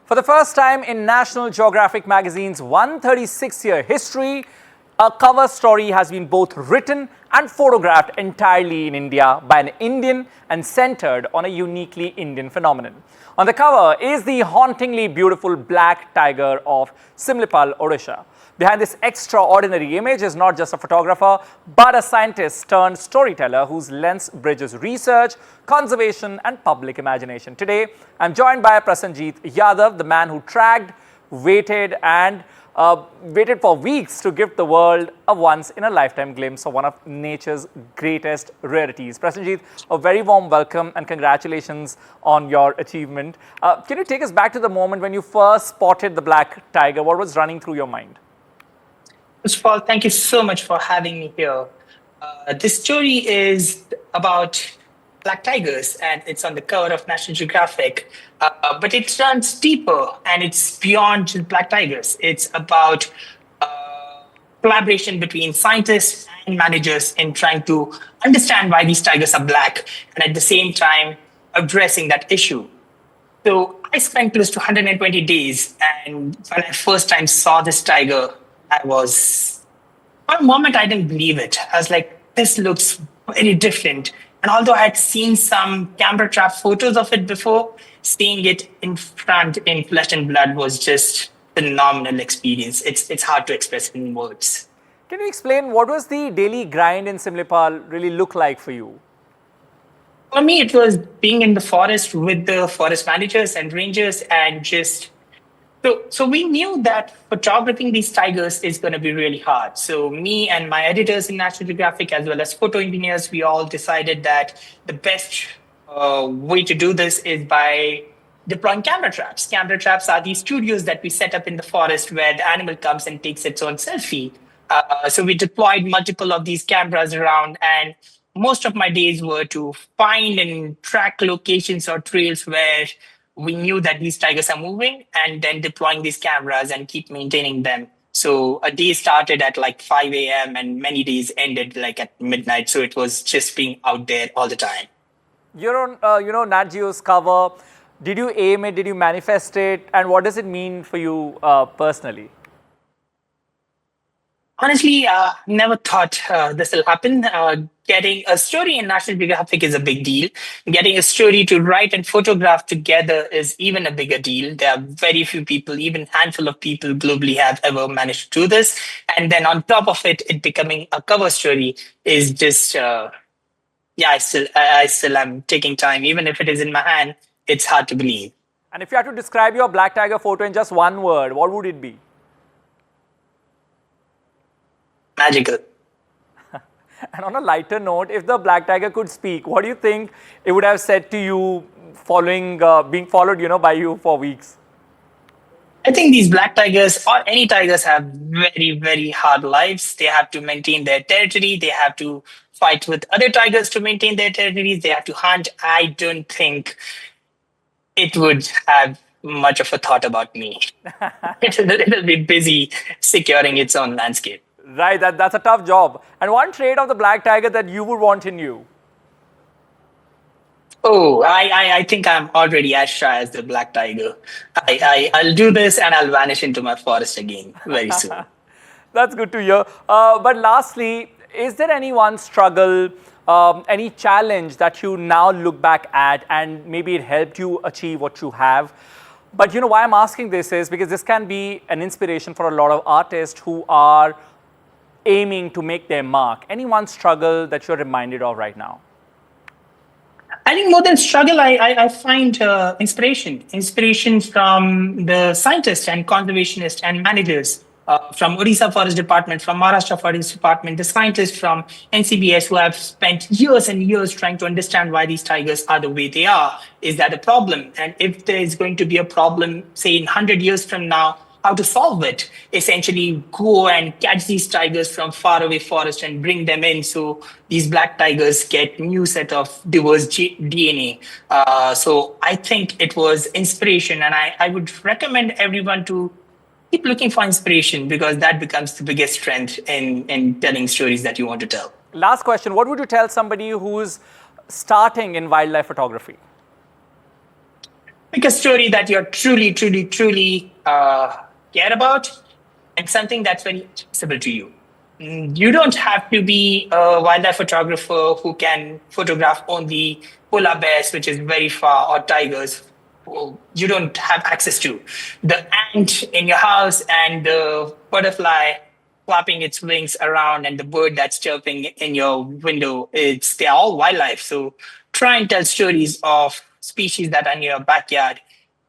For the first time in National Geographic magazine's 136-year history, a cover story has been both written and photographed entirely in India by an Indian and centered on a uniquely Indian phenomenon. On the cover is the hauntingly beautiful black tiger of Simlipal, Odisha. Behind this extraordinary image is not just a photographer, but a scientist turned storyteller whose lens bridges research, conservation and public imagination. Today, I'm joined by Prasenjeet Yadav, the man who tracked, waited for weeks to give the world a once-in-a-lifetime glimpse of one of nature's greatest rarities. Prasenjeet, a very warm welcome and congratulations on your achievement. Can you take us back to the moment when you first spotted the black tiger? What was running through your mind? First of all, thank you so much for having me here. This story is about black tigers, and it's on the cover of National Geographic. But it runs deeper, and it's beyond just black tigers. It's about collaboration between scientists and managers in trying to understand why these tigers are black, and at the same time addressing that issue. So I spent close to 120 days, and when I first time saw this tiger, for a moment, I didn't believe it. I was like, this looks very different. And although I had seen some camera trap photos of it before, seeing it in front in flesh and blood was just a phenomenal experience. It's hard to express in words. Can you explain what was the daily grind in Simlipal really look like for you? For me, it was being in the forest with the forest managers and rangers and just... So we knew that photographing these tigers is going to be really hard. So me and my editors in National Geographic, as well as photo engineers, we all decided that the best way to do this is by deploying camera traps. Camera traps are these studios that we set up in the forest where the animal comes and takes its own selfie. So we deployed multiple of these cameras around, and most of my days were to find and track locations or trails where we knew that these tigers are moving, and then deploying these cameras and keep maintaining them. So a day started at like 5 a.m. and many days ended like at midnight. So it was just being out there all the time. You're on, Nat Geo's cover. Did you aim it? Did you manifest it? And what does it mean for you personally? Honestly, never thought this will happen. Getting a story in National Geographic is a big deal. Getting a story to write and photograph together is even a bigger deal. There are very few people, even handful of people globally have ever managed to do this. And then on top of it, it becoming a cover story is just, I still am taking time. Even if it is in my hand, it's hard to believe. And if you had to describe your black tiger photo in just one word, what would it be? Magical. And on a lighter note, if the black tiger could speak, what do you think it would have said to you following, being followed, by you for weeks? I think these black tigers or any tigers have very, very hard lives. They have to maintain their territory. They have to fight with other tigers to maintain their territories. They have to hunt. I don't think it would have much of a thought about me. It'll be busy securing its own landscape. Right, that's a tough job. And one trait of the black tiger that you would want in you? Oh, I think I'm already as shy as the black tiger. I'll do this and I'll vanish into my forest again very soon. That's good to hear. But lastly, is there any one struggle, any challenge that you now look back at and maybe it helped you achieve what you have? But why I'm asking this is because this can be an inspiration for a lot of artists who are aiming to make their mark. Any one struggle that you're reminded of right now? I think more than struggle, I find inspiration. Inspiration from the scientists and conservationists and managers from Odisha Forest Department, from Maharashtra Forest Department, the scientists from NCBS who have spent years and years trying to understand why these tigers are the way they are. Is that a problem? And if there is going to be a problem, say in 100 years from now, how to solve it? Essentially go and catch these tigers from far away forest and bring them in so these black tigers get new set of diverse DNA. So I think it was inspiration, and I would recommend everyone to keep looking for inspiration because that becomes the biggest strength in telling stories that you want to tell. Last question, what would you tell somebody who's starting in wildlife photography? Pick a story that you're truly care about, and something that's very accessible to you. You don't have to be a wildlife photographer who can photograph only polar bears, which is very far, or tigers. You don't have access to the ant in your house and the butterfly flapping its wings around and the bird that's chirping in your window. They're all wildlife. So try and tell stories of species that are in your backyard.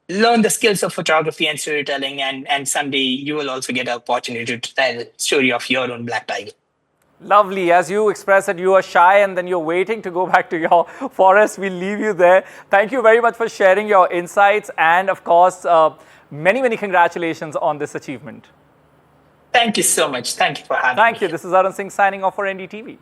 Learn the skills of photography and storytelling, and someday you will also get an opportunity to tell the story of your own black tiger. Lovely. As you expressed that you are shy and then you're waiting to go back to your forest, we'll leave you there. Thank you very much for sharing your insights, and of course, many congratulations on this achievement. Thank you so much. Thank you for having me. Thank you. This is Arun Singh signing off for NDTV.